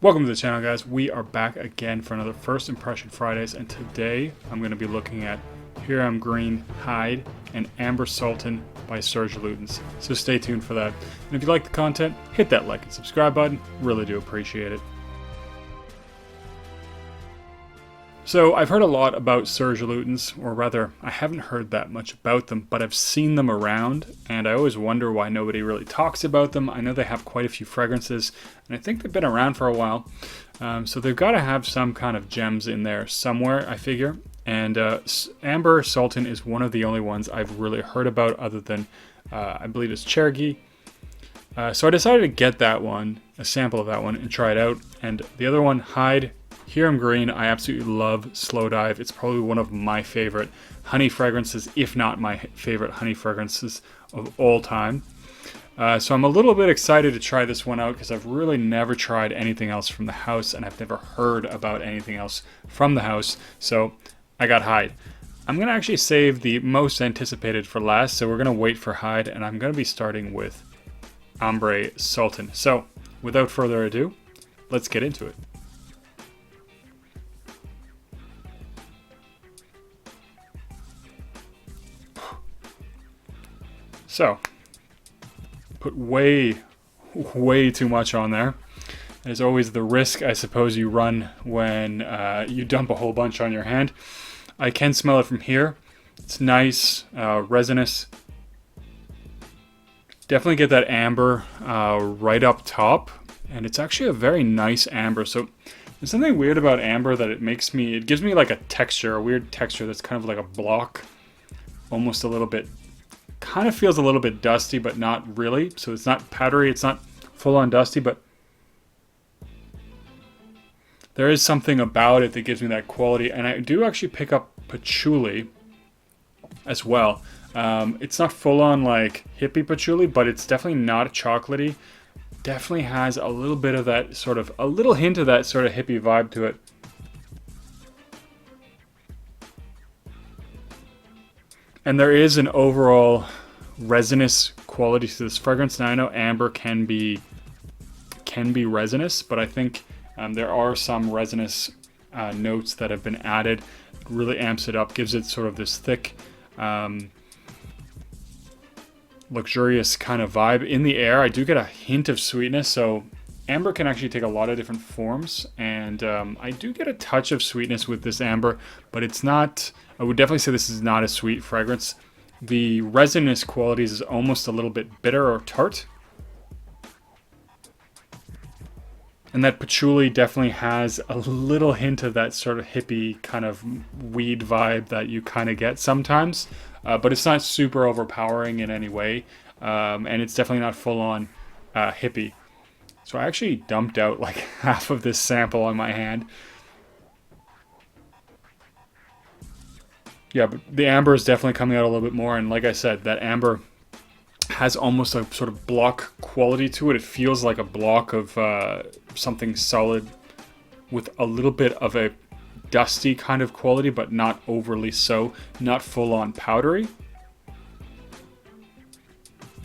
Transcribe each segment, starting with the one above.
Welcome to the channel, guys. We are back again for another First Impression Fridays, and today I'm going to be looking at Hiram Green Hyde and Ambre Sultan by Serge Lutens. So stay tuned for that. And if you like the content, hit that like and subscribe button. Really do appreciate it. So I've heard a lot about Serge Lutens, or rather, I haven't heard that much about them, but I've seen them around, and I always wonder why nobody really talks about them. I know they have quite a few fragrances, and I think they've been around for a while, so they've got to have some kind of gems in there somewhere, I figure. And Ambre Sultan is one of the only ones I've really heard about, other than I believe it's Cherokee. So I decided to get that one, a sample of that one, and try it out. And the other one, Hyde. Hiram Green, I absolutely love Slow Dive. It's probably one of my favorite honey fragrances, if not my favorite honey fragrances of all time. So I'm a little bit excited to try this one out because I've really never tried anything else from the house, and I've never heard about anything else from the house. So I got Hyde. I'm going to actually save the most anticipated for last, so we're going to wait for Hyde, and I'm going to be starting with Ambre Sultan. So without further ado, let's get into it. So, put way too much on there. There's always the risk, I suppose, you run when you dump a whole bunch on your hand. I can smell it from here. It's nice, resinous. Definitely get that amber right up top. And it's actually a very nice amber. So, there's something weird about amber that it gives me like a texture, a weird texture that's kind of like a block. Almost a little bit. Kind of feels a little bit dusty, but not really. So it's not powdery, it's not full-on dusty, but there is something about it that gives me that quality. And I do actually pick up patchouli as well. It's not full-on like hippie patchouli, but it's definitely not chocolatey. Definitely has a little bit of that sort of, a little hint of that sort of hippie vibe to it. And there is an overall resinous quality to this fragrance. Now I know amber can be resinous, but I think there are some resinous notes that have been added. It really amps it up, gives it sort of this thick, luxurious kind of vibe. In the air, I do get a hint of sweetness, so amber can actually take a lot of different forms, and I do get a touch of sweetness with this amber, but it's not, I would definitely say this is not a sweet fragrance. The resinous qualities is almost a little bit bitter or tart. And that patchouli definitely has a little hint of that sort of hippie kind of weed vibe that you kind of get sometimes. But it's not super overpowering in any way. And it's definitely not full-on hippie. So I actually dumped out like half of this sample on my hand. Yeah, but the amber is definitely coming out a little bit more, and like I said, that amber has almost a sort of block quality to it. It feels like a block of something solid with a little bit of a dusty kind of quality, but not overly so, not full-on powdery.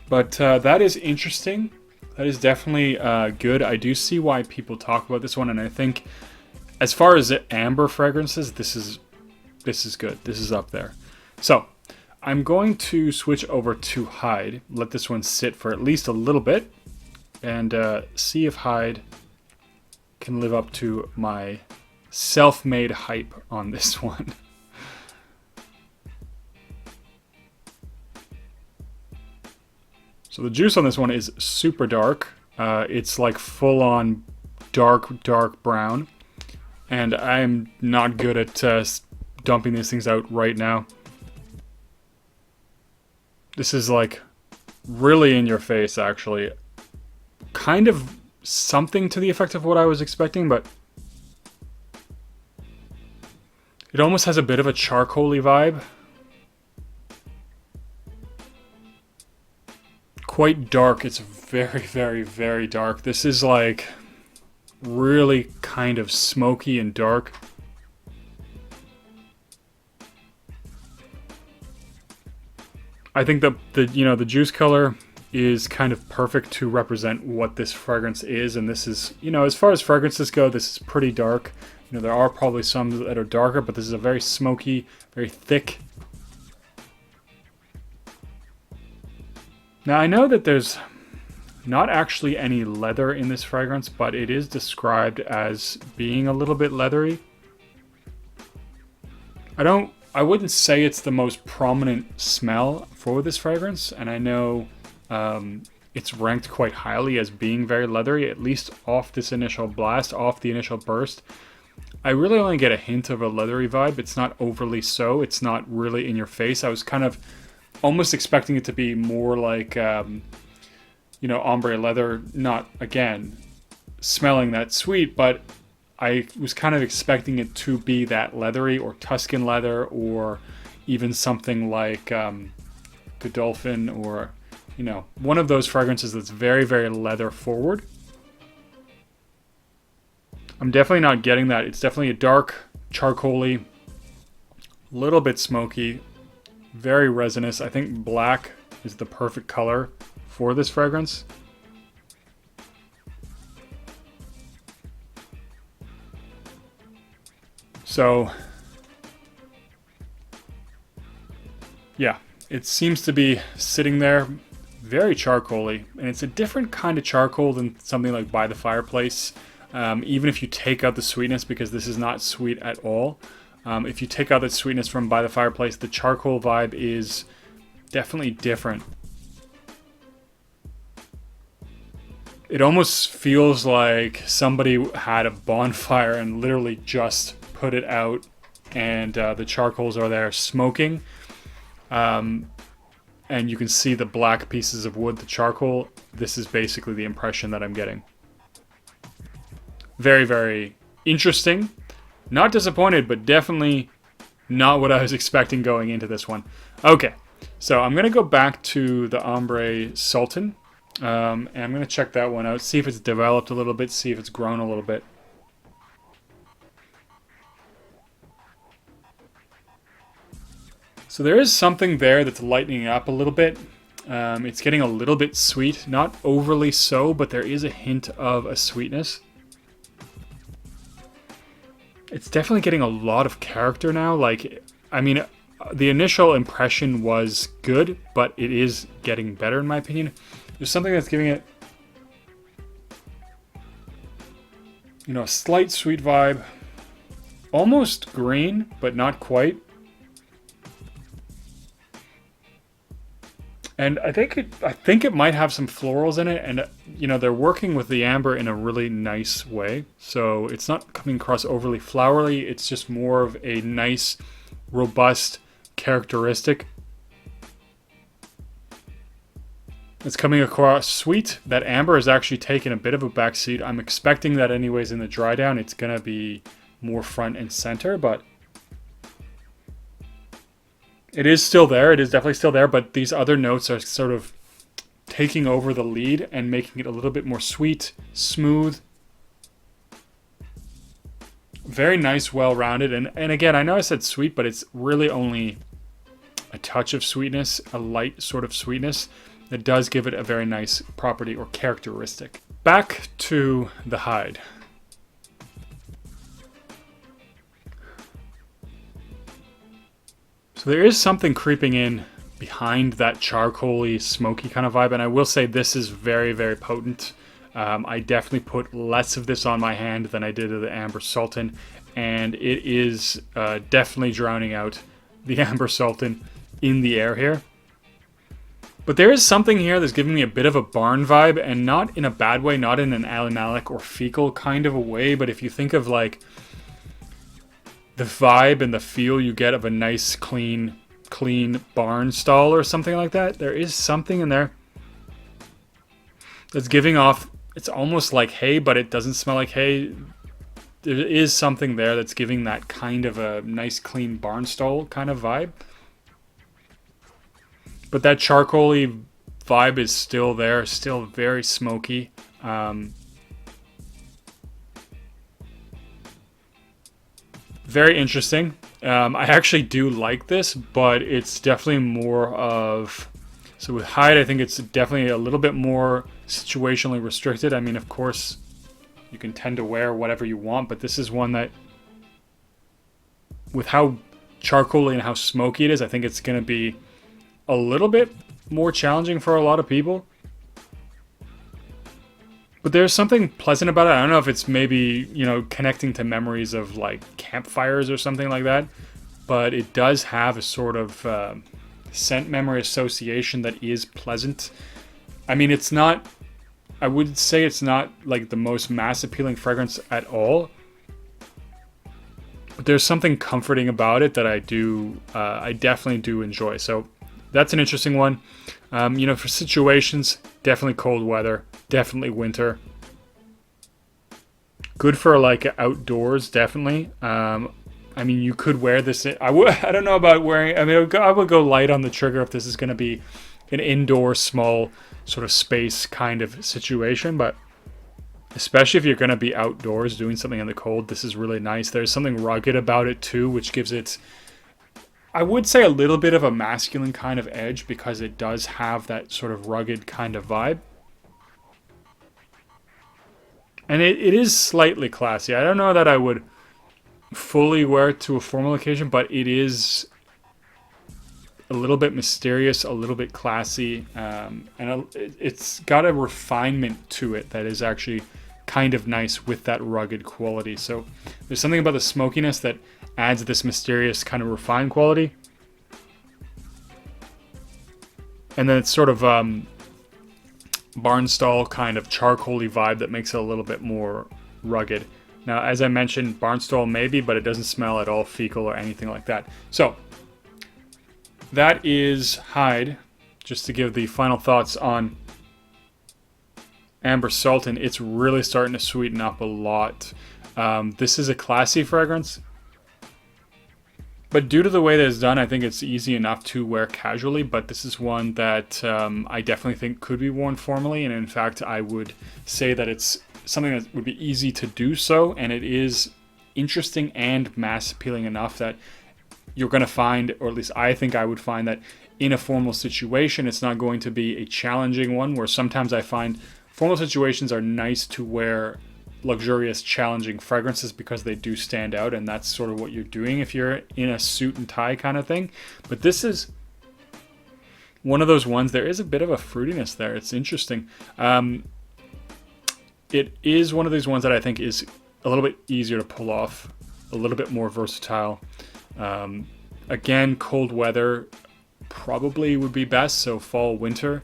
But that is interesting. That is definitely good. I do see why people talk about this one, and I think as far as amber fragrances, this is good. This is up there. So I'm going to switch over to Hyde. Let this one sit for at least a little bit and see if Hyde can live up to my self-made hype on this one. So the juice on this one is super dark. It's like full-on dark brown. And I'm not good at dumping these things out right now. This is like really in your face, actually. Kind of something to the effect of what I was expecting, but it almost has a bit of a charcoaly vibe. Quite dark. It's very dark. This is like really kind of smoky and dark. I think the juice color is kind of perfect to represent what this fragrance is. And this is, you know, as far as fragrances go, this is pretty dark. You know, there are probably some that are darker, but this is a very smoky, very thick. Now, I know that there's not actually any leather in this fragrance, but it is described as being a little bit leathery. I wouldn't say it's the most prominent smell for this fragrance, and I know it's ranked quite highly as being very leathery, at least off this initial blast, off the initial burst. I really only get a hint of a leathery vibe. It's not overly so. It's not really in your face. I was kind of almost expecting it to be more like, you know, ombre leather, not, again, smelling that sweet, but I was kind of expecting it to be that leathery or Tuscan leather, or even something like Godolphin, or, you know, one of those fragrances that's very, very leather forward. I'm definitely not getting that. It's definitely a dark, charcoaly, little bit smoky, very resinous. I think black is the perfect color for this fragrance. So, yeah, it seems to be sitting there very charcoaly, and it's a different kind of charcoal than something like By the Fireplace. Even if you take out the sweetness, because this is not sweet at all. If you take out the sweetness from By the Fireplace, the charcoal vibe is definitely different. It almost feels like somebody had a bonfire and literally just put it out, and the charcoals are there smoking. And you can see the black pieces of wood, the charcoal. This is basically the impression that I'm getting. Very, very interesting. Not disappointed, but definitely not what I was expecting going into this one. Okay, so I'm going to go back to the Ambre Sultan. And I'm going to check that one out, see if it's developed a little bit, see if it's grown a little bit. So there is something there that's lightening up a little bit. It's getting a little bit sweet, not overly so, but there is a hint of a sweetness. It's definitely getting a lot of character now. Like, I mean, the initial impression was good, but it is getting better in my opinion. There's something that's giving it, you know, a slight sweet vibe. Almost green, but not quite. And I think it might have some florals in it, and you know, they're working with the amber in a really nice way. So it's not coming across overly flowery, it's just more of a nice, robust characteristic. It's coming across sweet. That amber is actually taking a bit of a backseat. I'm expecting that anyways in the dry down. It's going to be more front and center, but it is still there. It is definitely still there, but these other notes are sort of taking over the lead and making it a little bit more sweet, smooth. Very nice, well-rounded. And again, I know I said sweet, but it's really only a touch of sweetness, a light sort of sweetness that does give it a very nice property or characteristic. Back to the Hyde. So there is something creeping in behind that charcoaly, smoky kind of vibe, and I will say this is very, very potent. I definitely put less of this on my hand than I did of the Ambre Sultan, and it is definitely drowning out the Ambre Sultan in the air here. But there is something here that's giving me a bit of a barn vibe, and not in a bad way, not in an aluminic or fecal kind of a way, but if you think of like the vibe and the feel you get of a nice, clean barn stall or something like that, there is something in there that's giving off, it's almost like hay, but it doesn't smell like hay. There is something there that's giving that kind of a nice, clean barn stall kind of vibe. But that charcoaly vibe is still there, still very smoky. Very interesting. I actually do like this, but it's definitely more of So with Hyde, I think it's definitely a little bit more situationally restricted. I mean, of course, you can tend to wear whatever you want, but this is one that, with how charcoaly and how smoky it is, I think it's going to be a little bit more challenging for a lot of people. But there's something pleasant about it. I don't know if it's maybe, you know, connecting to memories of like campfires or something like that, but it does have a sort of scent memory association that is pleasant. I mean, it's not, I would say it's not like the most mass appealing fragrance at all, but there's something comforting about it that I definitely do enjoy. So that's an interesting one. You know, for situations, definitely cold weather, definitely winter. Good for like outdoors, definitely. I mean, you could wear this. I don't know about wearing. I mean, I would go light on the trigger if this is going to be an indoor, small sort of space kind of situation. But especially if you're going to be outdoors doing something in the cold, this is really nice. There's something rugged about it too, which gives it, I would say, a little bit of a masculine kind of edge because it does have that sort of rugged kind of vibe. And it is slightly classy. I don't know that I would fully wear it to a formal occasion, but it is a little bit mysterious, a little bit classy, and it's got a refinement to it that is actually kind of nice with that rugged quality. So there's something about the smokiness that adds this mysterious kind of refined quality. And then it's sort of barnstall kind of charcoaly vibe that makes it a little bit more rugged. Now, as I mentioned, barnstall maybe, but it doesn't smell at all fecal or anything like that. So that is Hyde. Just to give the final thoughts on Ambre Sultan, it's really starting to sweeten up a lot. This is a classy fragrance, but due to the way that it's done, I think it's easy enough to wear casually. But this is one that I definitely think could be worn formally, and in fact, I would say that it's something that would be easy to do so, and it is interesting and mass appealing enough that you're going to find, or at least I think I would find, that in a formal situation, it's not going to be a challenging one, where sometimes I find formal situations are nice to wear luxurious, challenging fragrances because they do stand out, and that's sort of what you're doing if you're in a suit and tie kind of thing. But this is one of those ones, there is a bit of a fruitiness there. It's interesting. It is one of these ones that I think is a little bit easier to pull off, a little bit more versatile. Again, cold weather probably would be best, so fall, winter.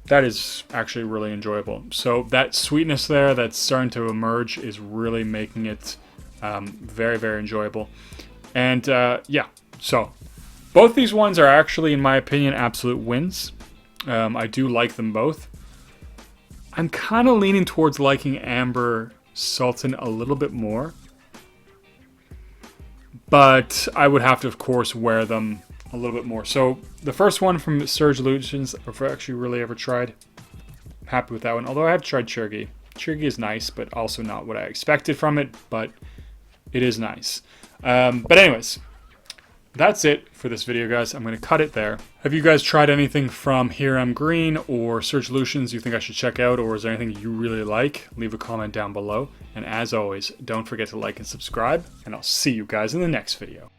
That is actually really enjoyable. So that sweetness there that's starting to emerge is really making it very, very enjoyable. And yeah, so both these ones are actually, in my opinion, absolute wins. I do like them both. I'm kind of leaning towards liking Ambre Sultan a little bit more, but I would have to, of course, wear them a little bit more. So the first one from Serge Lutens, I've actually really ever tried. I'm happy with that one, although I have tried Chergy. Chergy is nice, but also not what I expected from it, but it is nice. But anyways, that's it for this video, guys. I'm going to cut it there. Have you guys tried anything from Hiram Green or Serge Lutens you think I should check out, or is there anything you really like? Leave a comment down below. And as always, don't forget to like and subscribe, and I'll see you guys in the next video.